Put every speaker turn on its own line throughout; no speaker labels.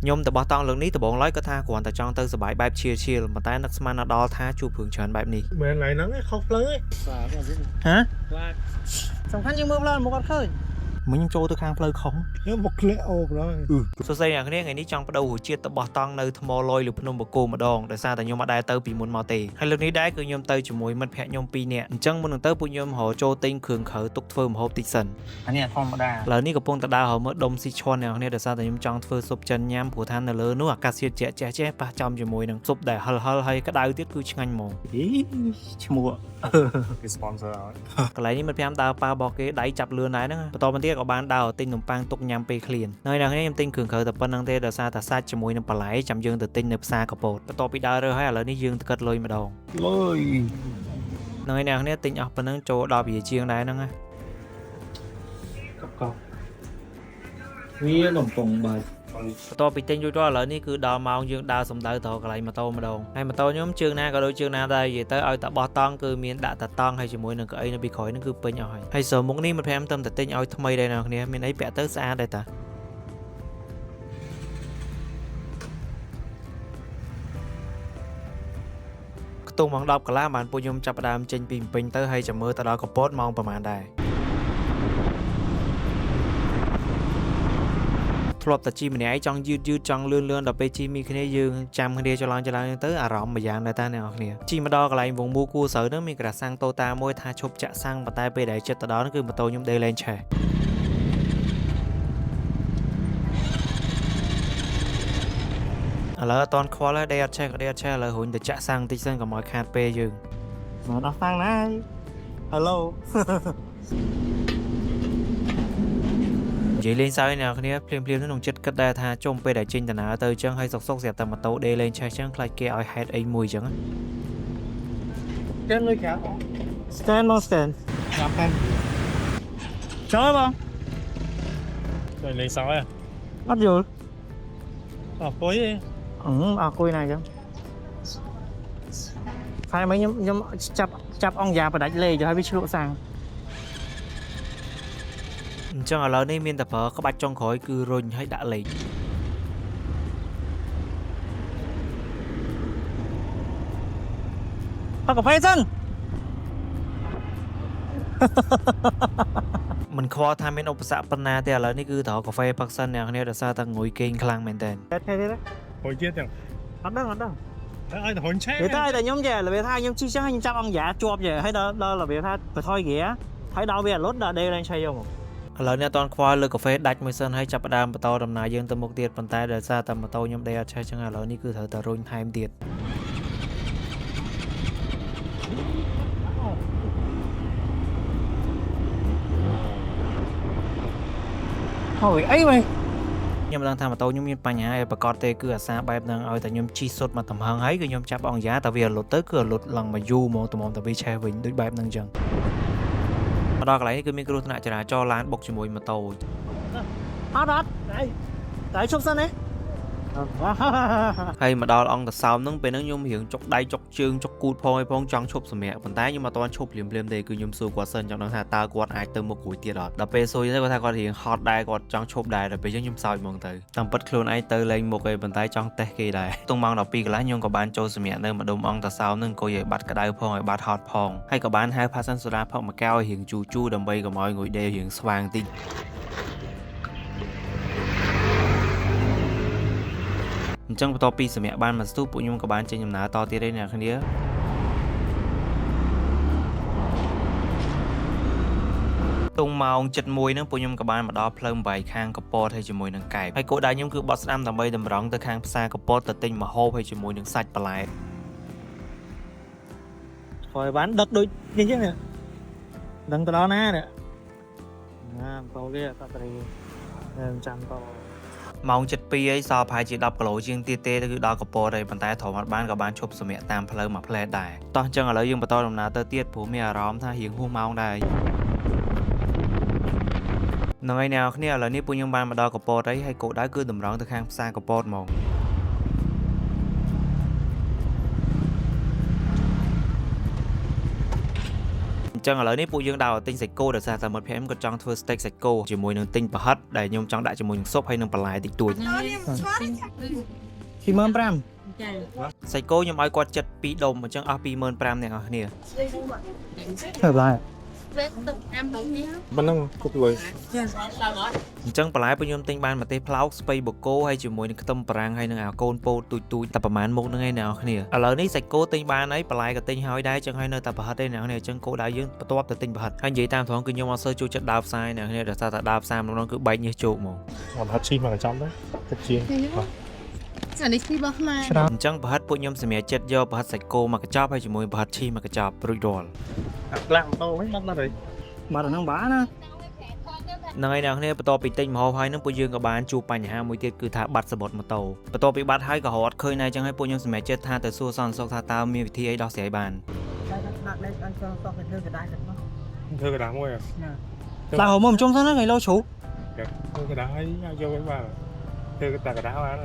nhôm từ bó tông lượng ní từ bốn lấy có tha còn tại trong tư sự bãi bẹp chia chia mà tay nắc man đo tha chụp hưởng trần bẹp ní
mẹ này nắng không lớn
hả
song khăn nhưng mưa lên một con khơi
mình trôi từ khang phơi không
nó một lẽ ô rồi
số xây nhà cái này trong bắt đầu chia từ bó tông nơi thô lôi lục nôm bờ cô mà đòn tại sao tại nhôm mà đai tơ bị muốn mò tì hay lúc ní đái cứ nhôm tơ chỉ mùi mất phẹ nhôm pi nè chẳng muốn tơ bụi nhôm họ trôi tinh khương khởi tục phơm hộp tịch sần
anh này không mà đa
lời ní của pong ta họ mới đông si chon này này tại sao tại nhôm trong phơi sụp chân nhám của than là lớn nước cà xịt chè ba trăm chỉ mùi nằng sụp để hờ hay cái đai tiết cứ chanh mồm ý mua
sponsor rồi
cái này mình phải đào pa bò cái đáy chập lươn này nữaตอนมันเตี้ยกับบ้านดาวติงนมปังตกยำไปเคลียนในดังนี้ยังติงขืนเคยแต่ปนังเตะแต่ซาแต่ซาจมวยน้ำปลาไหลจำยืนแต่ติงในภาษากระโปดต่อปีดาวเรือให้อะไรนี่ยืนตะกัดลอยมาดองในดังนี้ติงออกปนังโจดาวบีเชียงได้นั่งไง
có nguyên nồng tùng bài
ต่อปีติงจู่ๆเลยนี่คือดาวมายืนดาวสมดาวต่ออะไรมาโตมาดองให้มาโตย้อมเชียงนาก็โดยเชียงนาได้ยี่เตอเอาแต่บอตองคือมีด่าแต่ตองให้จมวยหนึ่งก็ไอ้นั่นปีข่อยนั่นคือเป็นเอาให้สมมุกนี่มันแพมเติมแต่ติงเอาทำไมได้นะเนี่ยมีไอ้แปะเตอร์ซาได้แต่ตุงมองดอกกะลามันปุยมจับดามเจนปิงปิงเตอร์ให้จะมือตลอดกับโป๊ดมองประมาณได้ทลบแต่จีมันเนี่ยจังยืดจังเลื่อนดับไปจีมีคะแนนยืนจำคะแนนจะลองเตอร์อารมณ์มาอย่างในตาเนี่ยเนี่ยจีมาดอกอะไรวงบูกูเสือนั่นมีกระสังโตตามวยทาชบจะสร้างปัตตาไปได้เจ็ดตลอดนั่นคือมาโตยมเดลนแชแล้วตอนคว้าแล้วได้แช่เลยหุ่นแต่จะสร้างติดเส้นกับมอยคาดเปยืน
nó sang này hello
vậy lên sao nào kia phim nó nồng chết cất đa tha trong pe đại trên tận nào từ chân hay sọc dẹp tầm mặt tàu đê lên chơi chân lại kia ai hết ấy mùi chẳng
trên nơi khác
stand no stand
làm pen
chơi không
rồi lấy sáu à
bắt vô
cuối đi
cùi này chứ phải mấy nhóm chắp ông già và đánh lê cho hai biết lộ sang chẳng ở lớn đây miền tập ở các bạch trong khói cứ rôn hay đã lấy có phải dân mình khó tham bên ốc xã panna thì làนี่คือต่อ cà phê bắc sơn nàyเนี่ยจะซาตั้งงวยเก่งคลังเหมือนเดิม
thế đấy hồi chết chẳng
anh đó
ai hồi chết
người ta là nhóm về là về thay nhóm chi sáng trăm ông giả chuột về hay đó là về thay phải thôi ghẻ thấy đâu về lốt là đây lên xây khôngแล้วเนี่ยตอนควายเลยกาแฟดัชมือเส้นให้จับดามประตูดำนายังตะมุกเดียดปันใต้เดือดซาตะประตูยมเดียดใช่จังหวะแล้วนี่คือเธอตะรุ่นไทม์เดียดโอ้ยไอ้เว้ยยมดังทำประตูยมมีปัญหาไอ้ประกอบเตะคืออาซาแบบนั้นเอาแต่ยมชีสดมาทำหางให้คือยมจับอ่องยาแต่เวียนหลุดเตะคือหลุดหลังมายูมองแต่ไปแช่วิ่งด้วยแบบนั้นจังดอกอะไรนี่คือมีกรุณาจราจรร้านบกจมวยมาโตเอาดัดได้ชกซะเนี่ยhay mà đo ông ta sao nâng về nâng nhung hiện chọc đáy chọc chương chọc cụt phôi phong trắng chụp sầm mẹ phần tái nhưng mà toàn chụp liềm để cứ nhung xù qua sân trong đó thà ta quạt ai từ một củi tiệt đó đập pe xôi thế có thà còn hiện hot đai quạt trắng chụp đai đập pe chứ nhung sao mong tới tầm bất luôn ai từ lên một cái phần tái trong tè kỳ đai tung mang đọc pi cái lá nhung có bán trâu sầm mẹ nơi mà đom ông ta sao nâng coi vậy bắt cái đai phong bắt hot phong hay có bán hai pha sân soda phong mà cao hiện chu đầm bay của mọi người đều hiện xoang tinh trongต่อปีสมัยบ้านมันสู้ปุ่ยมกับบ้านเจนยมนาต่อที่ได้เนี่ยคันเดียวตรงมาองจัดมวยนั่งปุ่ยมกับบ้านมาดอเพลิงใบข้างกระปอให้จมวยนังไก่ให้โกได้ยมคือบอสอัมทำใบดำร้องตะข้างภาษากระปอตัดติงมาโฮให้จมวยนังสัตว์ปลายคอยบ้านดักด้วยยังไงเนี่ยดังตลอดนะเนี่ยเบาเรียกตะเรียนจังต่อมองจัดปีไอ้ซอพายจีดับกระโหลกยิงตีเต้คือดอกกระโปรงปันใต้ถอดบ้านกับบ้านชบสมัยตามเพลิงมาเพลดได้ตอนจังอะไรยังประตูลำนาเตอร์เตี้ยผู้มีอารมณ์ถ้าหิงหูเมาได้ในแนวนี้อะไรนี่ปุยยังบ้านมาดอกกระโปรงได้ให้กูได้คือดำร้องตะข้างซากระโปรงมอง ចឹងឥឡូវនេះពួកយើងដល់ទិញសាច់គោដោយសារតែមិត្តភក្តិខ្ញុំក៏ចង់ធ្វើ steak សាច់គោជាមួយនឹងទិញប្រហិតដែលខ្ញុំចង់ដាក់ជាមួយនឹងស៊ុបហើយនឹងបន្លែតិចតួច
25000
សាច់គោខ្ញុំឲ្យគាត់ចិត្ត2ដុំអញ្ចឹងអស់ 25000 អ្នកនរគ្នា
Hợp lại.
Bên nó cục lưỡi.
អញ្ចឹងបន្លែពួកខ្ញុំទិញបានម្ទេសផ្លោកស្ពៃបូកគោហើយជាមួយនឹងខ្ទឹមបារាំងហើយនឹងអាកូនពោតទូចទូចតែប្រហែលមុខហ្នឹងឯងអ្នកនរគ្នាឥឡូវនេះសាច់គោទិញបានហើយបន្លែក៏ទិញហើយដែរអញ្ចឹងហើយនៅតែប្រហិតទេអ្នកនរគ្នាអញ្ចឹងគោដៅយើងបន្ទាប់ទៅទិញប្រហិតហើយនិយាយតាមត្រង់គឺខ្ញុំអត់សូវចូលចិត្តដើរផ្សារអ្នកនរគ្នាដោយសារតែដើរផ្សារម្ដងគឺបែកញើសជោគហ្មង
Còn hạt chi mà ở trong đấy. Thịt chiên.
Chả đi khi bác mai
អញ្ចឹងប្រហិតពួកខ្ញុំសម្រាប់ចិត្តយកប្រហិតសាច់គោមកកញ្ចប់ហើយជាមួយប្រហិតឈីមកកញ្ចប់រួចរាល់
Làm to mấy mắt nó đấy.
Mà là nông bá nè.
ហ្នឹងហើយអ្នកនរគ្នាបន្ទាប់ពីទិញម្ហូបហើយនឹងពួកយើងក៏បានជួបបញ្ហាមួយទៀតគឺថាបាត់សបុតម៉ូតូបន្ទាប់ពីបាត់ហើយក៏រត់ឃើញដែរអញ្ចឹងហើយពួកខ្ញុំសម្រាប់ចិត្តថាទៅសួរសន្តិសុខថាតើមានវិធីអីដោះស្រាយបាន
Thưa cái đá môi à.
Là hồ mồm trong thân ngày lâu chú.
Thưa cái đá ấy vô cái vào. Thưa cái đá vào đó.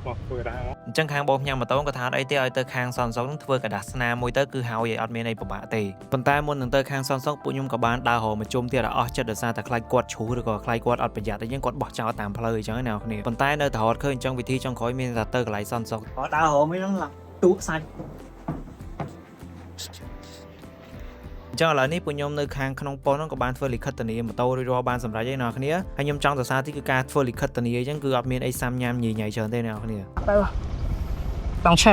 Một thưa cái đá đó.
អញ្ចឹងខាងបងខ្ញុំម៉ូតូក៏ថាអត់អីទេឲ្យទៅខាងសន្តិសុខនឹងធ្វើกระดาษស្នាមមួយទៅគឺហើយឲ្យអត់មានអីពិបាកទេប៉ុន្តែមុននឹងទៅខាងសន្តិសុខពួកខ្ញុំក៏បានដើររកមកជុំទៀតឲ្យអស់ចិត្តដោយសារតែខ្លាចគាត់ឈូសឬក៏ខ្លាចគាត់អត់ប្រយ័ត្នអីចឹងគាត់បោះចោលតាមផ្លូវអញ្ចឹងណាអ្នកគ្នាប៉ុន្តែនៅតែរត់ឃើញអញ្ចឹងវិធីចុងក្រោយមានតែទៅកន្លែងសន្តិសុខ
Có đau hồ mới nó là tú sạch.
អញ្ចឹងឥឡូវនេះពួកខ្ញុំនៅខាងក្នុងប៉ុនហ្នឹងក៏បានធ្វើលិខិតធានាម៉ូតូរួចរាល់បានសម្រេចហើយអ្នកគ្នាហើយខ្ញុំចង់សរសើរទីគឺការធ្វើលិខិតធានាអញ្ចឹងគឺអត់មានអីសាំញ៉ាំញីញ៉ៃច្រើនទេអ្នកគ្នា
Đây rồi. Đóng xe.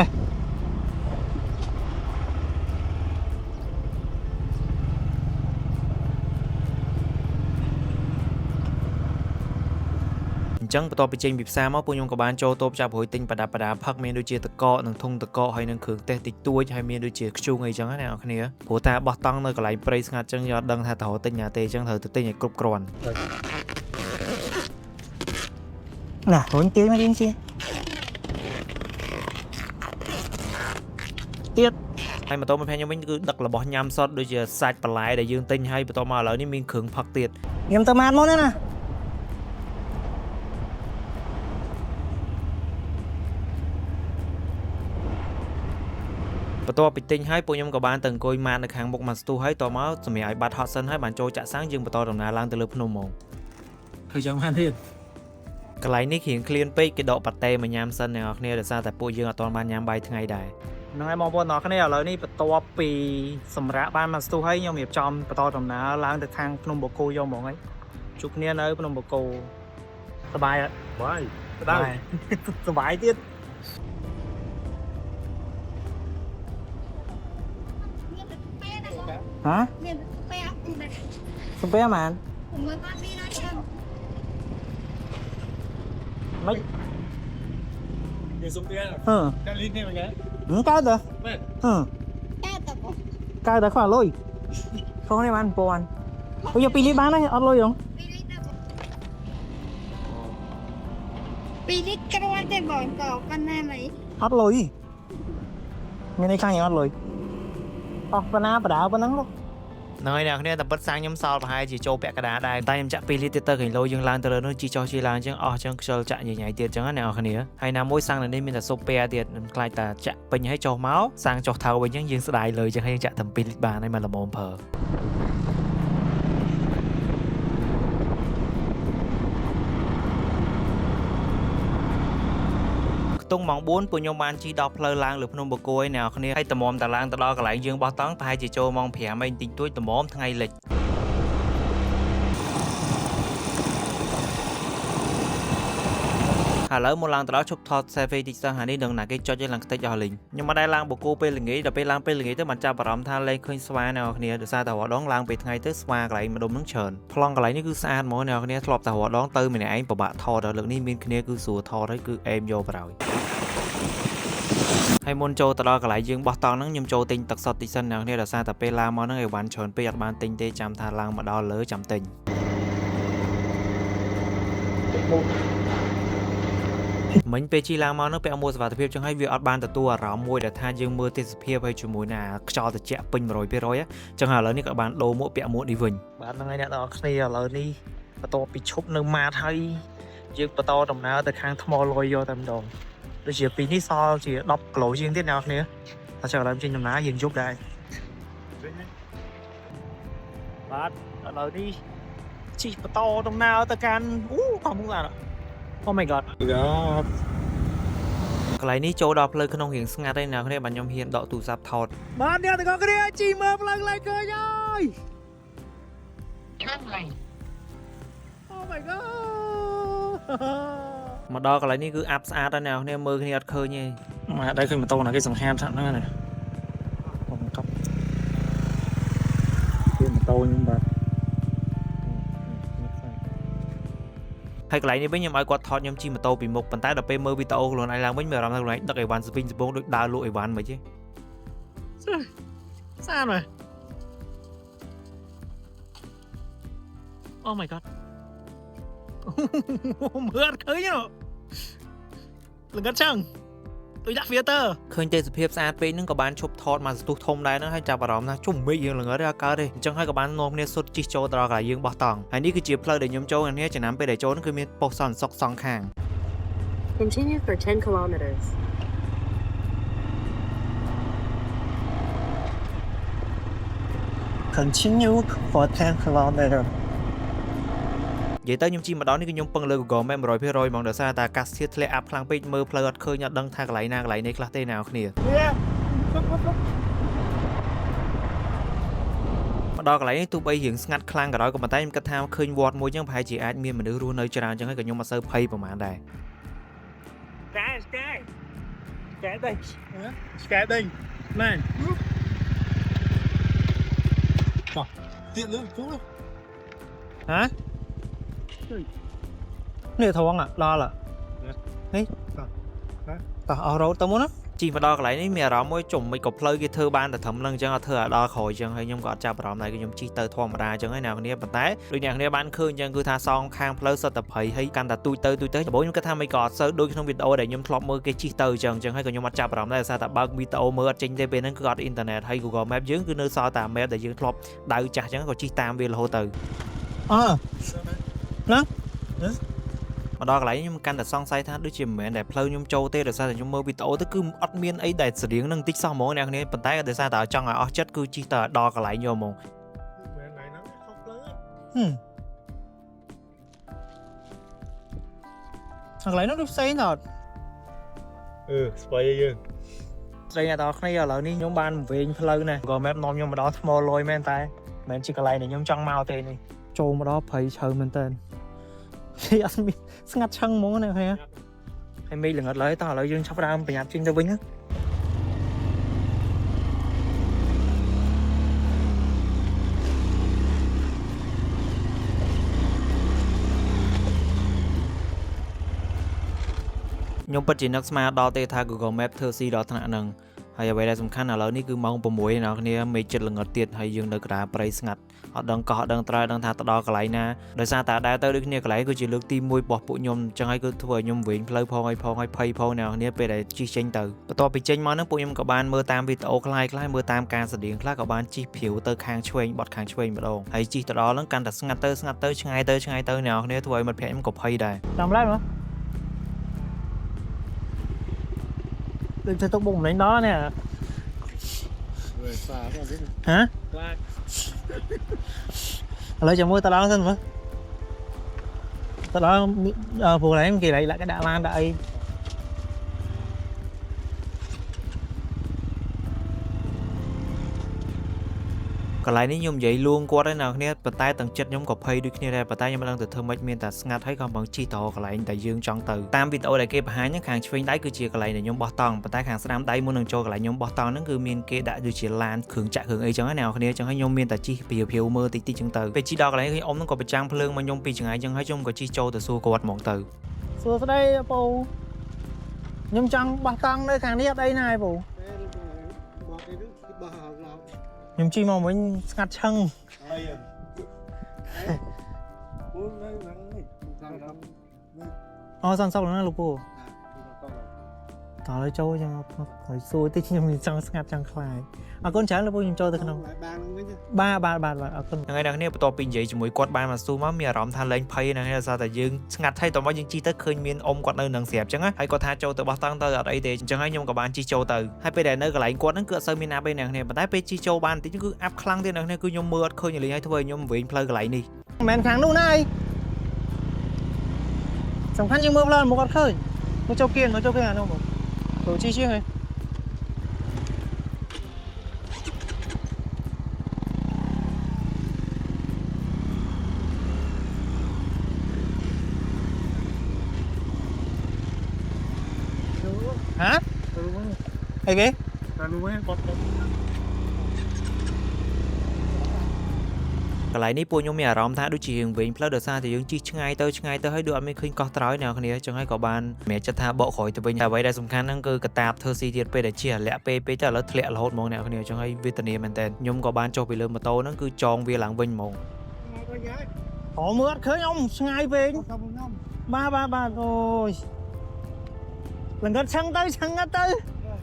អញ្ចឹងបន្ទាប់ពីចេញពីផ្សារមកពួកខ្ញុំក៏បានចូលតូបចាប់រួយទិញប្រដាប់ប្រដាផឹកមានដូចជាទឹកកកនិងធុងទឹកកកហើយនឹងគ្រឿងទេសតិចតួចហើយមានដូចជាខ្ជូងអីចឹងណាអ្នកគ្នាព្រោះតែបោះតង់នៅកន្លែងព្រៃស្ងាត់ចឹងយកអត់ដឹងថាត្រូវទិញណាទេអញ្ចឹងត្រូវទៅទិញឲ្យគ្រប់គ្រាន់
Nè, hốn tiếng mới đến xe. Tiếp.
ហើយម៉ូតូមួយខ្ញុំវិញគឺដឹករបស់ញ៉ាំសតដូចជាសាច់បន្លែដែលយើងទិញហើយបន្ទាប់មកឥឡូវនេះមានគ្រឿងផឹកទៀត
Nghiêm tơ mát mốt nữa nè.
បន្ទាប់ពីទិញហើយពួកខ្ញុំក៏បានទៅអង្គុយម៉ាតនៅខាងមុខម៉ាស្ទូហើយតមកសម្រាប់ឲ្យបាត់ហត់សិនហើយបានចូលចាក់សាំងយើងបន្តដំណើរឡើងទៅលើភ្នំហ្មង
Thử chẳng hoàn thiện.
កន្លែងនេះរៀងឃ្លានពេកគេដកប៉ាតេមកញ៉ាំសិនអ្នកនរគ្នាដោយសារតែពួកយើងអត់ទាន់បានញ៉ាំបាយថ្ងៃដែរ
Nó ngay mong bọn nó cái này ở lời này bắt tọp vì sầm rã ban mà stu hay nhau miệp trong bắt tọp tầm ná lang từ khang phnom bồ cô vô mọi ấy chụp nia nơi phnom bồ cô sờ bài ạ
Bài. Cái
sờ
đá.
bài sờ bài tiết hả sờ bé mà mấy
Người xuống kia.
ừ
Cái lít này mà nhé.
cái đó
Mẹ.
ừ cái đó khoảng lôi không này ăn bò ăn bây giờ pin bán đấy ăn lôi không
Pilit karuan te bon ko kana mai.
អត់លុយមានន័យថាអត់លុយអស់ប៉ុណ្ណាបដាប៉ុណ្ណឹងលោក
ហ្នឹងហើយអ្នកគ្នាតែពិតសាំងខ្ញុំសល់ប្រហែលជាចូលពាក់កណ្ដាលដែរតែខ្ញុំចាក់2លីត្រទៀតទៅកន្លោយើងឡើងទៅលើនោះជីចោះជីឡើងអញ្ចឹងអស់អញ្ចឹងខ្ជិលចាក់ញញ៉ៃទៀតអញ្ចឹងណាអ្នកគ្នាហើយណាមួយសាំងនៅនេះមានតែស៊ុបពេទៀតខ្ញុំខ្លាចតែចាក់ពេញហើយចុះមកសាំងចុះថៅវិញអញ្ចឹងយើងស្ដាយលើអញ្ចឹងហើយយើងចាក់តែ2លីត្របានហើយមកល្មមប្រើ ទុងម៉ោង 4 ពួកខ្ញុំបានជិះដល់ផ្លូវឡើងលើភ្នំបូកគោឯអ្នកគ្នាហើយតម្រាំតែឡើងទៅដល់កន្លែងយើងបោះតង់ប្រហែលជាចូលម៉ោង 5 ឯងតិចតួចតម្រាំថ្ងៃលិច ឥឡូវមកឡើងទៅដល់ឈប់ថត selfie តិចសិនហើយនេះនឹងណាគេចុចឲ្យឡើងខ្ទេចអស់លេងខ្ញុំមិនដែលឡើងបូកគោពេលល្ងាចដល់ពេលឡើងពេលល្ងាចទៅបានចាប់អារម្មណ៍ថាលេងឃើញស្វាអ្នកគ្នាដោយសារតែរដងឡើងពេលថ្ងៃទៅស្វាកន្លែងម្ដុំនឹងច្រើនប្លង់កន្លែងនេះគឺស្អាតហ្មងអ្នកគ្នាធ្លាប់តែរដងទៅម្នាក់ឯងពិបាកថតដល់លើកនេះមានគ្នាគឺស្រួលថតហើយគឺអេមយកបរោយ ហើយមុនចូលទៅដល់កន្លែងយើងបោះតង់ហ្នឹងខ្ញុំចូលទិញទឹកសុទ្ធតិចសិនអ្នកគ្នាដោយសារតែពេលឡើងមកហ្នឹងអីវ៉ាន់ច្រើនពេកអត់បានទិញទេចាំថាឡើងមកដល់លើចាំទិញ មិញពេលជិះឡើងមកនោះពាក់មួកសុវត្ថិភាពចឹងហើយវាអត់បានទទួលអារម្មណ៍មួយដែលថាយើងមើលទេសភាពហើយជាមួយនឹងខ្យល់ត្រជាក់ពេញ 100% ចឹងហើយឥឡូវនេះក៏បានដូរមួកពាក់មួកនេះវិញបាទហ្នឹងហើយអ្នកនរគ្នាឥឡូវនេះបន្ទាប់ពីឈប់នៅម៉ាតហើយយើងបន្តដំណើរទៅខាងថ្មលយយកតែម្ដងដូចជាពីនេះសល់ជា10គីឡូជាងទៀតអ្នកនរគ្នាតែចាំឥឡូវចេញដំណើរយើងយប់ដែរ
បាទឥឡូវនេះជិះបន្តដំណើរទៅកាន់ខំហ្នឹងឡាន Oh my god
យ៉ា
កន្លែងនេះចូលដល់ផ្លូវក្នុងរៀងស្ងាត់ឯណាគ្នាបាទខ្ញុំហ៊ានដកទូរស័ព្ទថត
បាទអ្នកទាំងអស់គ្នាជិះមើលផ្លូវឡើងឃើញហើយ Oh my god
មកដល់កន្លែងនេះគឺអាប់ស្អាតហើយអ្នកគ្នាមើលគ្នាអត់ឃើញទេ
មកđâyឃើញម៉ូតូណាគេសង្ហាមថាហ្នឹងណាបងកប់គេម៉ូតូខ្ញុំបាទ
ហើយកន្លែងនេះវិញខ្ញុំឲ្យគាត់ថតខ្ញុំជិះម៉ូតូពីមុខប៉ុន្តែដល់ពេលមើលវីដេអូខ្លួនឯងឡើងវិញមានអារម្មណ៍ថាខ្លួនឯងដឹកអីវ៉ាន់ស្វិងស្ពងដូចដើរលក់អីវ៉ាន់មិនទេ
ស្អាតមែន Oh my god មើលអត់ឃើញទេល្ងិតចឹងដូចដាក់ filter
ឃើញទេសភាពស្អាតពេកហ្នឹងក៏បានឈប់ថតមកសន្ទុះធំដែរហ្នឹងហើយចាប់អារម្មណ៍ថាជុំមេឃយើងល្ងិតទេអត់កើតទេអញ្ចឹងហើយក៏បាននាំគ្នាសុទ្ធជិះចូលដល់កន្លែងយើងបោះតង់ហើយនេះគឺជាផ្លូវដែលខ្ញុំចូលគ្នាចំណាំពេលដែលចូលហ្នឹងគឺមានប៉ុស្តិ៍សន្តិសុខសងខាង
Continue for 10 kilometers.
Continue for 10 kilometers
និយាយទៅខ្ញុំជិះមកដល់នេះគឺខ្ញុំពឹងលើ Google Map 100% ហ្មងដោយសារតែអាកាសធាតុធ្លាក់អាប់ខ្លាំងពេកមើលផ្លូវអត់ឃើញអត់ដឹងថាកន្លែងណាកន្លែងនេះខ្លះទេណាអ្នកគ្នាមកដល់កន្លែងនេះទោះបីរៀងស្ងាត់ខ្លាំងក៏ដោយក៏ប៉ុន្តែខ្ញុំគិតថាឃើញវត្តមួយចឹងប្រហែលជាអាចមានមនុស្សរស់នៅច្រើនចឹងហើយក៏ខ្ញុំមិនសូវភ័យប្រហែលដែរ
ឆ្កែដេញមែន
ទៀតលឿនជុំ
ហ៎នេះថងដល់នេះតោះអស់រ៉ូតទៅមុនណា
ជិះមកដល់កន្លែងនេះមានអារម្មណ៍មួយជុំមិនក៏ផ្លូវគេធ្វើបានតែត្រឹមហ្នឹងអញ្ចឹងអត់ធ្វើឲ្យដល់ក្រោយអញ្ចឹងហើយខ្ញុំក៏អត់ចាប់អារម្មណ៍ដែរគឺខ្ញុំជិះទៅធម្មតាអញ្ចឹងហើយអ្នកគ្នាប៉ុន្តែដូចអ្នកគ្នាបានឃើញអញ្ចឹងគឺថាសងខាងផ្លូវសុទ្ធតែព្រៃហើយកាន់តែទូចទៅដំបូងខ្ញុំគិតថាមិនក៏អត់សូវដូចក្នុងវីដេអូដែលខ្ញុំធ្លាប់មើលគេជិះទៅអញ្ចឹងហើយក៏ខ្ញុំអត់ចាប់អារម្មណ៍ដែរដោយសារតែបើកវីដេអូមើលអត់ចេញទេពេលហ្នឹងគឺអត់អ៊ីនធឺណិតហើយ Google Map យើងគឺនៅសល់តែ map ដែលយើងធ្លាប់ដៅចាស់អញ្ចឹងក៏ជិះតាមវារហូតទៅ
អើណា
មកដល់កន្លែងខ្ញុំកាន់តែសង្ស័យថាដូចជាមិនមែនតែផ្លូវខ្ញុំចូលទេដោយសារតែខ្ញុំមើលវីដេអូទៅគឺអត់មានអីដែលស្រៀងនឹងតិចសោះហ្មងអ្នកគ្នាប៉ុន្តែដោយសារតែចង់ឲ្យអស់ចិត្តគឺជិះទៅដល់កន្លែងយកហ្មង
មែនថ្ងៃហ្នឹងខុសផ្លូវ
កន្លែងនោះដូចផ្សេងទៅអត់
ស្បៃយើង
ស្រីអ្នកទាំងអស់គ្នាឥឡូវនេះខ្ញុំបានវែងផ្លូវណា Google Map នាំខ្ញុំមកដល់ថ្មលយមែនតែមិនមែនជាកន្លែងដែលខ្ញុំចង់មកទេនេះចូលមកដល់ព្រៃឈើមែនតើគេអត់មានស្ងាត់ឆឹងហ្មងណាហើយមេឃល្ងិតឡើយតោះឥឡូវយើងចាប់ដើមប្រញាប់ចេញទៅវិញណា
ខ្ញុំពិតជានឹកស្មានដល់ទេថា Google Map ធ្វើស៊ីដល់ថ្នាក់ហ្នឹងហើយអ្វីដែលសំខាន់ឥឡូវនេះគឺម៉ោង 6 អ្នកគ្នាមេឃជិតល្ងិតទៀតហើយយើងនៅកណ្ដាលព្រៃស្ងាត់អត់ដឹងកោះអត់ដឹងត្រើយដឹងថាទៅដល់កន្លែងណាដោយសារតែដែរទៅដូចគ្នាកន្លែងគឺជាលើកទី1របស់ពួកខ្ញុំអញ្ចឹងហើយគឺធ្វើឲ្យខ្ញុំវិញផ្លូវផងឲ្យភ័យផងអ្នកគ្នាពេលដែលជិះចេញទៅបន្ទាប់ពីចេញមកហ្នឹងពួកខ្ញុំក៏បានមើលតាមវីដេអូខ្លះមើលតាមការស្តៀងខ្លះក៏បានជិះព្រាវទៅខាងឆ្វេងបត់ខាងឆ្វេងម្ដងហើយជិះទៅដល់ហ្នឹងកាន់តែស្ងាត់ទៅឆ្ងាយទៅអ្នកគ្នាធ្វើឲ្យមិត្តភក្តិខ្ញុំក៏ភ័យដែរ
តាមឡើយមកដូចទៅទុកបុកម្លេងដល់នេះ
សាទៅវិញ
ហ៎
ខ្លាច
ឥឡូវចាំមើលតឡើងសិនមើលតឡើងព្រោះហ្នឹងគេlạiដាក់ឡានដាក់អី
កន្លែងនេះខ្ញុំនិយាយលួងគាត់ឯណាគ្នាប៉ុន្តែទាំងចិត្តខ្ញុំក៏ភ័យដូចគ្នាដែរប៉ុន្តែខ្ញុំមិនដឹងទៅធ្វើម៉េចមានតែស្ងាត់ហើយក៏មកជិះទៅកន្លែងដែលយើងចង់ទៅតាមវីដេអូដែលគេបង្ហាញហ្នឹងខាងឆ្វេងដៃគឺជាកន្លែងដែលខ្ញុំបោះតង់ប៉ុន្តែខាងស្ដាំដៃមុននឹងចូលកន្លែងខ្ញុំបោះតង់ហ្នឹងគឺមានគេដាក់ដូចជាឡានគ្រឿងចាក់គ្រឿងអីចឹងណាគ្នាចឹងហើយខ្ញុំមានតែជិះព្រាវមើលតិចចឹងទៅពេលជិះដល់កន្លែងខ្ញុំអ៊ំហ្នឹងក៏ប្រចាំងភ្លើងមកខ្ញុំពីចង្អាយចឹងហើយខ្ញុំក៏ជិះចូលទៅសួរគាត់ហ្មងទៅ
សួស្ដីពូខ្ញុំចង់បោះតង់នៅខាងនេះអត់អីណាឯងពូ
មកគេនឹងបោះឡោ
ខ្ញុំជិះមកវិញស្ងាត់ឆឹង
ហើយអូនហ្នឹងខាងដល់
អូសន្សុកណាលោកពូ តើចូលយ៉ាងហើយសួរតិចខ្ញុំចង់ស្ងាត់ចង់ខ្លាយអរគុណច្រើនលោកពូខ្ញុំចូលទៅក្នុងបាទអរគុណថ្ងៃនេះគ្នាបន្ទាប់ពីនិយាយជាមួយគាត់បានមកស៊ូមកមានអារម្មណ៍ថាលែងភ័យណាស់ដោយសារតែយើងស្ងាត់ហើយតោះមកយើងជិះទៅឃើញមានអ៊ំគាត់នៅនឹងស្រាប់អញ្ចឹងហើយគាត់ថាចូលទៅបោះតង់ទៅអត់អីទេអញ្ចឹងហើយខ្ញុំក៏បានជិះចូលទៅហើយពេលដែលនៅកន្លែងគាត់ហ្នឹងគឺអត់សូវមានអាប់ទេអ្នកគ្នាប៉ុន្តែពេលជិះចូលបានតិចគឺអាប់ខ្លាំងទៀតអ្នកគ្នាគឺខ្ញុំមើលអត់ឃើញលេងហើយធ្វើឲ្យខ្ញុំវិញផ្លូវកន្លែងនេះមិនមែនខាងនោះណាអីសំខាន់យើងមើលផ្លូវមកអត់ឃើញមកចូលគៀនអានោះបងចូលជិះហ៎ហ៎អីគេ
ta nuôi con
កន្លែងនេះពួកខ្ញុំមានអារម្មណ៍ថាដូចជាយើងវិញផ្លូវដោយសារតែយើងជិះឆ្ងាយទៅហើយដូចអត់មានឃើញកោះត្រោយអ្នកគ្នាអញ្ចឹងហើយក៏បានសម្រាប់ចិត្តថាបកក្រោយទៅវិញតែអ្វីដែលសំខាន់ហ្នឹងគឺកតាបធ្វើស៊ីទៀតពេលដែលជិះលាក់ពេកទៅឥឡូវធ្លាក់រហូតហ្មងអ្នកគ្នាអញ្ចឹងហើយវេទនាមែនតើខ្ញុំក៏បានចុះពីលើម៉ូតូហ្នឹងគឺចងវាឡើងវិញហ្មងអូមើលអត់ឃើញអ៊ំឆ្ងាយពេកបាទអូយលង្កត់ឆឹងទៅ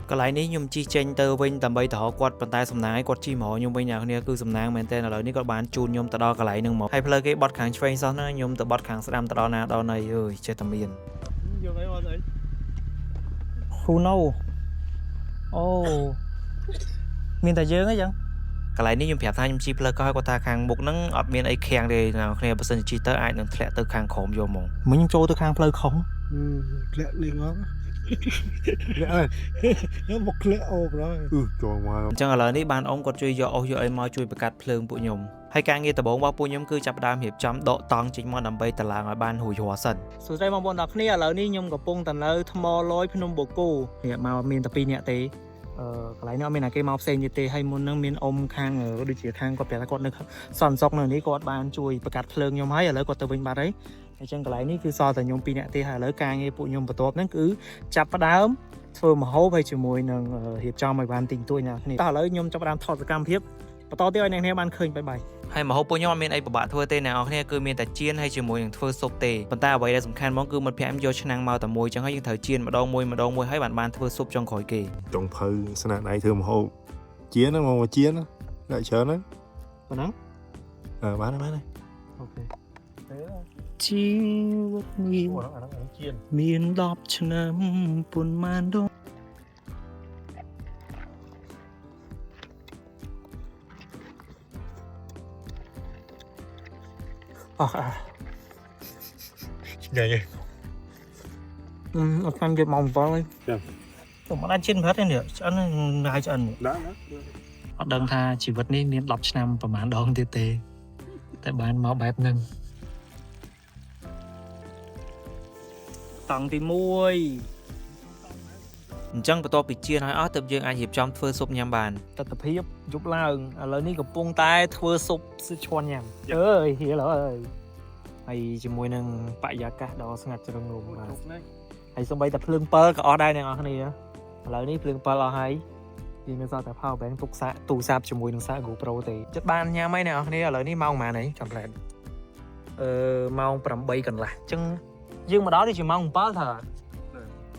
កន្លែងនេះខ្ញុំជិះចេញទៅវិញដើម្បីទៅរកគាត់ប៉ុន្តែសំណាងឲ្យគាត់ជិះមកខ្ញុំវិញអ្នកគ្នាគឺសំណាងមែនតើឥឡូវនេះគាត់បានជូនខ្ញុំទៅដល់កន្លែងហ្នឹងមកហើយផ្លូវគេបត់ខាងឆ្វេងសោះហ្នឹងខ្ញុំទៅបត់ខាងស្ដាំទៅដល់ណាដល់ណីអើយចេះតែមាន Who know អូមានតែយើងអីចឹងកន្លែងនេះខ្ញុំប្រាប់ថាខ្ញុំជិះផ្លូវកោះហើយគាត់ថាខាងមុខហ្នឹងអត់មានអីខាំងទេអ្នកគ្នាបើសិនជាជិះទៅអាចនឹងធ្លាក់ទៅខាងក្រោមយកហ្មងមិញចូលទៅខាងផ្លូវខុស
lẹ lên ngon lẹ ơi nó một lẹ ôm đó cho mà
អញ្ចឹងឥឡូវនេះបានអ៊ំគាត់ជួយយកអុសយកអីមកជួយបង្កាត់ភ្លើងពួកខ្ញុំហើយការងារដំបូងរបស់ពួកខ្ញុំគឺចាប់ផ្ដើមរៀបចំដកតង់ចេញមកដើម្បីតឡើងឲ្យបានរួចរាល់សិនសួស្តីបងប្អូនទាំងគ្នាឥឡូវនេះខ្ញុំកំពុងតែនៅថ្មលយភ្នំបូកូនេះមកមានតែ2នាក់ទេកន្លែងនេះអត់មានអ្នកគេមកផ្សេងទៀតទេហើយមុនហ្នឹងមានអ៊ំខាងដូចជាខាងគាត់ប្រាប់ថាគាត់នៅសន្តិសុខនៅនេះគាត់បានជួយបង្កាត់ភ្លើងខ្ញុំហើយឥឡូវគាត់ទៅវិញបាត់ហើយអញ្ចឹងកន្លែងនេះគឺសល់តែខ្ញុំ2នាក់ទេហើយឥឡូវការងារពួកខ្ញុំបន្ទាប់ហ្នឹងគឺចាប់ផ្ដើមធ្វើម្ហូបហើយជាមួយនឹងរៀបចំឲ្យបានទីងទួយអ្នកគ្នាតោះឥឡូវខ្ញុំចាប់ផ្ដើមថតសកម្មភាពបន្តទៀតឲ្យអ្នកគ្នាបានឃើញបាយហើយម្ហូបពួកខ្ញុំអត់មានអីពិបាកធ្វើទេអ្នកគ្នាគឺមានតែចៀនហើយជាមួយនឹងធ្វើស៊ុបទេប៉ុន្តែអ្វីដែលសំខាន់ហ្មងគឺមិត្តភក្តិយកឆ្នាំងមកតែមួយអញ្ចឹងហើយយើងត្រូវចៀនម្ដងមួយហើយបានធ្វើស៊ុបចុងក្រោយគេ
ចុងភៅស្នាដៃធ្វើម្ហូបជៀនហ្នឹងមកជៀនដាក់ច្រើនហ្នឹង
ប៉ុណ្ណឹង
បានហើយ
អូខេជីវិតនេះមាន10ឆ្នាំពុនម៉ានដងអស់
ថ្ងៃនេះ
អត់ខាំយកមក7ហើយខ្ញុំមិនអាចជិនប្រហែលទេនេះឆ្អិនហើយឆ្អិន
ដាក់
អត់ដឹងថាជីវិតនេះមាន10ឆ្នាំប្រហែលដងទៀតទេតែបានមកបែបហ្នឹងតង់ទី1អញ្ចឹងបន្ទាប់ពីជៀនហើយអស់ទើបយើងអាចរៀបចំធ្វើស៊ុបញ៉ាំបានទស្សនភាពយប់ឡើងឥឡូវនេះកំពុងតែធ្វើស៊ុបឈ្មោះញ៉ាំអើយហៀលអើយហើយជាមួយនឹងបរិយាកាសដ៏ស្ងាត់ជ្រងរំបាទហើយសូម្បីតែភ្លើង7ក៏អស់ដែរអ្នកនរគ្នាឥឡូវនេះភ្លើង7អស់ហើយវាមានសល់តែ power bank ទុកសាកទូរស័ព្ទជាមួយនឹងសាក GoPro ទេចិត្តបានញ៉ាំហើយអ្នកនរគ្នាឥឡូវនេះម៉ោងប៉ុន្មានហើយចាំប្លែនម៉ោង8កន្លះអញ្ចឹងយើងមកដល់នេះជាម៉ោង7ថា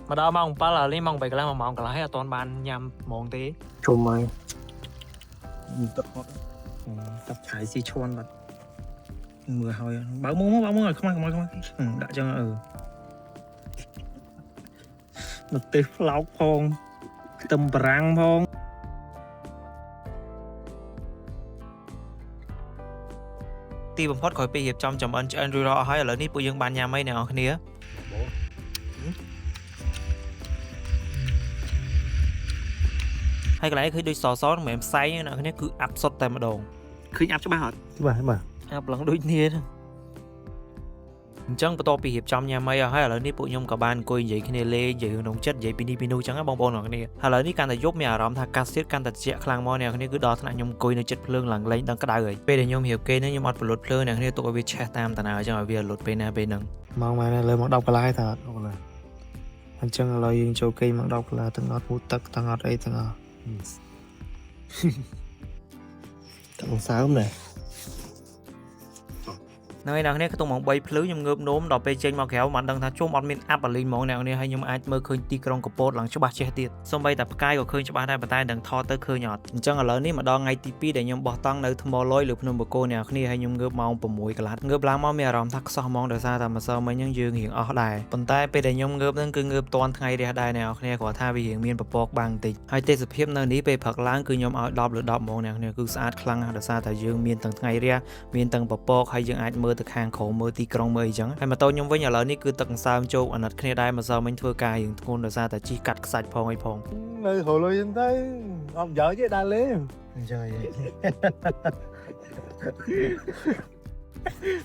មកដល់ម៉ោង7ឥឡូវនេះម៉ោង8កន្លះ1ម៉ោងកន្លះហើយអត់ទាន់បានញ៉ាំហ្មងទេជុំហើយទឹកហត់ទឹកឆាយស៊ីឈួនបាត់មើលហើយបើមុំឲ្យខ្មាស់ដាក់ចឹងមកទេសផ្លោកផងខ្ទឹមបារាំងផងទីបំផុតក្រោយពេលរៀបចំចំអិនឆ្អិនរួចរាល់អស់ហើយឥឡូវនេះពួកយើងបានញ៉ាំហើយអ្នកនរគ្នាហើយកន្លែងឃើញដូចសមិនមែនផ្សែងទេអ្នកគ្នាគឺអាប់សុតតែម្ដងឃើញអាប់ច្បាស់អត់
បាទ
អាប់ឡើងដូចគ្នាអញ្ចឹងបន្ទាប់ពីរៀបចំញ៉ាំអីហើយឥឡូវនេះពួកខ្ញុំក៏បានអង្គុយនិយាយគ្នាលេងនិយាយក្នុងចិត្តនិយាយពីនេះពីនោះអញ្ចឹងបងប្អូនអ្នកគ្នាឥឡូវនេះកាន់តែយប់មានអារម្មណ៍ថាកាសទៀតកាន់តែត្រជាក់ខ្លាំងមកអ្នកគ្នាគឺដល់ថ្នាក់ខ្ញុំអង្គុយនៅចិត្តភ្លើងឡើងលេងដល់ក្តៅហើយពេលដែលខ្ញុំរៀបគេនេះខ្ញុំអត់ប្រលត់ភ្លើងអ្នកគ្នាទុកឲ្យវាឆេះតាមតាណាអញ្ចឹងឲ្យវាលត់ពេលណាពេលហ្នឹង
ម៉ោងម៉ែលើមក10កន្លះតែអត់កន្លះអញ្ចឹងឥឡូវយើងចូលគេមក10កន្លះទាំងអត់ពូទឹកទាំងអត់អីទាំងអស់ទាំងសើមដែរ
នៅឯអ្នកនេះខ្ទង់ម៉ោង3ភ្លឺខ្ញុំងើបនោមដល់ពេលចេញមកក្រៅបានដឹងថាជុំអត់មានអាប់អាលីងហ្មងអ្នកនេះហើយខ្ញុំអាចមើលឃើញទីក្រុងកពតឡើងច្បាស់ចេះទៀតសូម្បីតែផ្កាយក៏ឃើញច្បាស់ដែរប៉ុន្តែដឹងថតទៅឃើញអត់អញ្ចឹងឥឡូវនេះមកដល់ថ្ងៃទី2ដែលខ្ញុំបោះតង់នៅថ្មលយលើភ្នំបូកគោអ្នកនេះហើយខ្ញុំងើបម៉ោង6កន្លះងើបឡើងមកមានអារម្មណ៍ថាខ្សោះហ្មងដោយសារតែម្សិលមិញហ្នឹងយើងរៀងអស់ដែរប៉ុន្តែពេលដែលខ្ញុំងើបហ្នឹងគឺងើបតាន់ថ្ងៃរះដែរអ្នកនេះគាត់ថាវារៀងមានពពកបាំងបន្តិចហើយទេសភាពនៅនេះពេលព្រឹកឡើងគឺខ្ញុំឲ្យ10លើ10ហ្មងអ្នកនេះគឺស្អាតខ្លាំងណាស់ដោយសារតែយើងមានទាំងថ្ងៃរះមានទាំងពពកហើយយើងអាចមើលទៅខាងក្រោមមើលទីក្រុងមើលអីចឹងហើយម៉ូតូខ្ញុំវិញឥឡូវនេះគឺទឹកអង្សើមជោគអាណិតគ្នាដែរម្សិលមិញធ្វើការរៀងធ្ងន់ដោយសារតែជិះកាត់ខ្សាច់ផងអីផង
នៅហូលុយហ្នឹងទៅអត់យកទេដើរលេង
Trời ơi.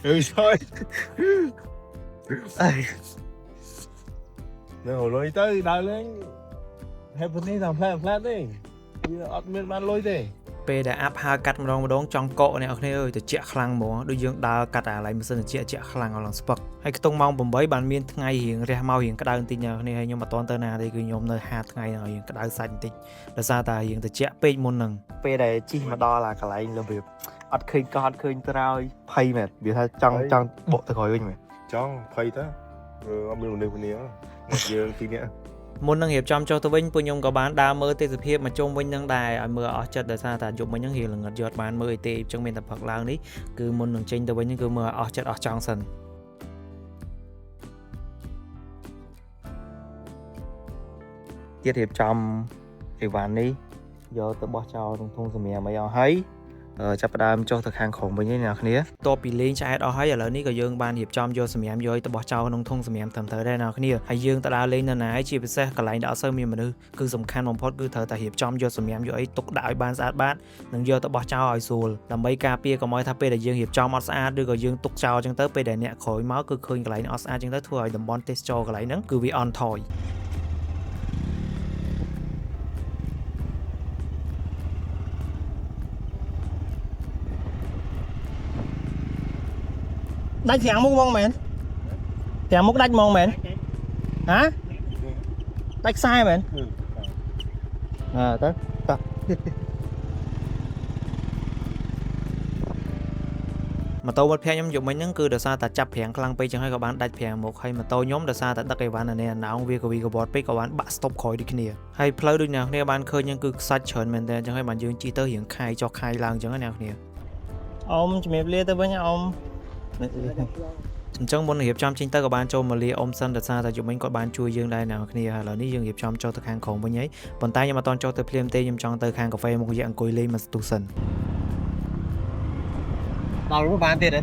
អើយសយនៅហូលុយទៅដើរលេង happening តាមផ្លែផ្លែទេវាអត់មានបានលុយទេ
ពេលដែលអាប់ហើកាត់ម្ដងចង់កក់អ្នកគ្នាអើយត្រជាក់ខ្លាំងហ្មងដូចយើងដើរកាត់អាឡៃម៉ាស៊ីនត្រជាក់ខ្លាំងអស់ឡើងស្ពឹកហើយខ្ទង់ម៉ោង8បានមានថ្ងៃរៀងរះមករៀងក្តៅបន្តិចអ្នកគ្នាហើយខ្ញុំអត់ទាន់ទៅណាទេគឺខ្ញុំនៅហាថ្ងៃហ្នឹងរៀងក្តៅសាច់បន្តិចដោយសារតែរៀងត្រជាក់ពេកមុនហ្នឹងពេលដែលជិះមកដល់អាកន្លែងរបៀបអត់ឃើញកោះអត់ឃើញត្រើយភ័យមែនវាថាចង់បុកទៅក្រោយវិញមែន
ចង់ភ័យទៅអត់មានមនុស្សម្នាយើងទីនេះ
មុននឹងរៀបចំចុះទៅវិញពួកខ្ញុំក៏បានដើរមើលទេសភាពមកជុំវិញនឹងដែរឲ្យមើលអស់ចិត្តដោយសារតែយប់មិញហ្នឹងរៀងល្ងិតយត់បានមើលអីទេអញ្ចឹងមានតែផឹកឡើងនេះគឺមុននឹងចេញទៅវិញគឺមើលអស់ចិត្តអស់ចង់សិនទៀតរៀបចំអីវ៉ាន់នេះយកទៅបោះចោលក្នុងធុងសម្រាមអីអស់ហើយចាប់ផ្ដើមចុះទៅខាងក្រោមវិញនេះអ្នកគ្នាតបពីលេងឆ្អែតអស់ហើយឥឡូវនេះក៏យើងបានរៀបចំយកសម្រាមយកទៅបោះចោលក្នុងធុងសម្រាមត្រឹមត្រូវដែរអ្នកគ្នាហើយយើងទៅដើរលេងនៅណាជាពិសេសកន្លែងដែលអត់សូវមានមនុស្សគឺសំខាន់បំផុតគឺត្រូវតែរៀបចំយកសម្រាមយកអីទុកដាក់ឲ្យបានស្អាតបាតនិងយកទៅបោះចោលឲ្យស្រួលដើម្បីការពារកុំឲ្យថាពេលដែលយើងរៀបចំអត់ស្អាតឬក៏យើងទុកចោលអញ្ចឹងទៅពេលដែលអ្នកក្រោយមកគឺឃើញកន្លែងអត់ស្អាតអញ្ចឹងទៅធ្វើឲ្យតំបន់ទេសចរកន្លែងហ្នឹងគឺវាអន់ថយ
Đách thằng múc mong mến. Thằng múc đách mong mến. Hả? Đách sai mến. À tới. Tập. ម៉ូតូមិត្តភក្តិខ្ញុំយកមិញហ្នឹងគឺដោយសារតែចាប់ប្រាំងខ្លាំងពេកចឹងហើយក៏បានដាច់ប្រាំងមកហើយម៉ូតូខ្ញុំដោយសារតែដឹកអីវ៉ាន់នៅនេះណោងវាក៏វាកបត់ពេកក៏បានបាក់ស្តុបក្រោយដូចគ្នាហើយផ្លូវដូចអ្នកគ្នាបានឃើញហ្នឹងគឺខ្សាច់ច្រើនមែនតើចឹងហើយបានយើងជិះទៅរៀងខាយចុះខាយឡើងចឹងណាអ្នកគ្នាអ៊ំជំរាបលាទៅវិញអ៊ំអញ្ចឹងមុនរៀបចំចេញទៅក៏បានចូលមកលាអ៊ំសិនដោយសារតែយកមិញគាត់បានជួយយើងដែរអ្នកគ្នាហើយឥឡូវនេះយើងរៀបចំចុះទៅខាងក្រោមវិញហើយប៉ុន្តែខ្ញុំអត់តន់ចុះទៅភ្លាមទេខ្ញុំចង់ទៅខាងកាហ្វេមុខរយៈអង្គុយលេងមកស្ទុះសិន Đâu có bán tiền đấy.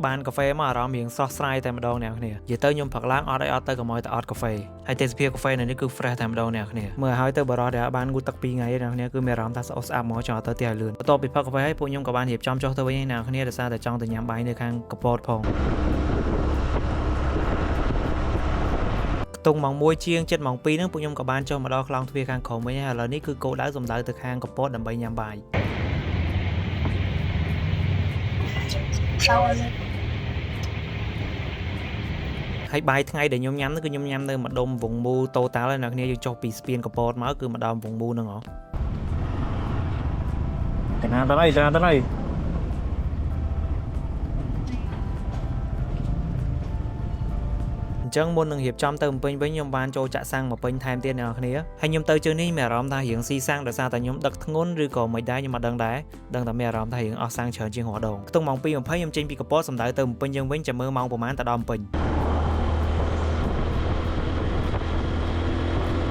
បានកាហ្វេមកអារម្មណ៍រៀងស្រស់ស្រាយតែម្ដងអ្នកគ្នានិយាយទៅខ្ញុំផឹកឡើងអត់ឲ្យអត់ទៅក៏មកតែអត់កាហ្វេហើយទេសភាពកាហ្វេនៅនេះគឺ fresh តែម្ដងអ្នកគ្នាមើលឲ្យទៅបរោះដែលបានងូតទឹក2ថ្ងៃអ្នកគ្នាគឺមានអារម្មណ៍ថាស្អុះស្អាប់មកចង់ទៅផ្ទះឲ្យលឿនបន្ទាប់ពីផឹកកាហ្វេហើយពួកខ្ញុំក៏បានរៀបចំចុះទៅវិញហើយអ្នកគ្នាដោយសារតែចង់ទៅញ៉ាំបាយនៅខាងកពតផង តុងម៉ោង1ជាងចិត្តម៉ោង2ហ្នឹងពួកខ្ញុំក៏បានចុះមកដល់ខ្លោងទ្វារខាងក្រោមវិញហើយឥឡូវនេះគឺគោលដៅសំដៅទៅខាងកពតដើម្បីញ៉ាំបាយហើយបាយថ្ងៃដែលខ្ញុំញ៉ាំហ្នឹងគឺខ្ញុំញ៉ាំនៅម្ដុំវងមូតូតាល់ហើយអ្នកគ្នាយើងចុះពីស្ពានកពតមកគឺម្ដុំវងមូហ្នឹងហ៎កណាទៅហើយ អញ្ចឹងមុននឹងរៀបចំទៅបំពេញវិញខ្ញុំបានចូលចាក់សាំងមកពេញថែមទៀតអ្នកនរគ្នាហើយខ្ញុំទៅជើងនេះមានអារម្មណ៍ថារៀងស៊ីសាំងដោយសារតែខ្ញុំដឹកធ្ងន់ឬក៏មិនដែរខ្ញុំអត់ដឹងដែរដឹងតែមានអារម្មណ៍ថារៀងអស់សាំងច្រើនជាងរាល់ដងខ្ទង់ម៉ោង 2:20 ខ្ញុំចេញពីកពតសំដៅទៅបំពេញយើងវិញចាំមើលម៉ោងប្រហែលទៅដល់បំពេញ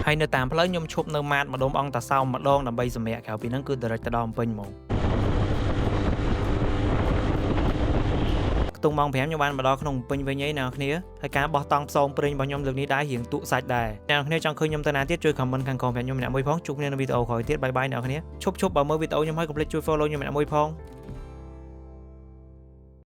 ហើយនៅតាមផ្លូវខ្ញុំឈប់នៅម៉ាតម្ដុំអង្គតាសោមម្ដងដើម្បីសម្រាកក្រៅពីហ្នឹងគឺ direct ទៅដល់បំពេញហ្មង តុងម៉ោង 5 ខ្ញុំបានមកដល់ក្នុងពេញវិញហើយអ្នកនរគ្នាហើយការបោះតង់ផ្សងព្រេងរបស់ខ្ញុំលើកនេះដែររៀងទូកសាច់ដែរអ្នកនរគ្នាចង់ឃើញខ្ញុំទៅណាទៀតជួយ comment ខាងក្រោមខ្ញុំម្នាក់មួយផងជួបគ្នានៅវីដេអូក្រោយទៀតបាយបាយអ្នកនរគ្នាឈប់បើមើលវីដេអូខ្ញុំហើយកុំភ្លេចជួយ follow ខ្ញុំម្នាក់មួយផង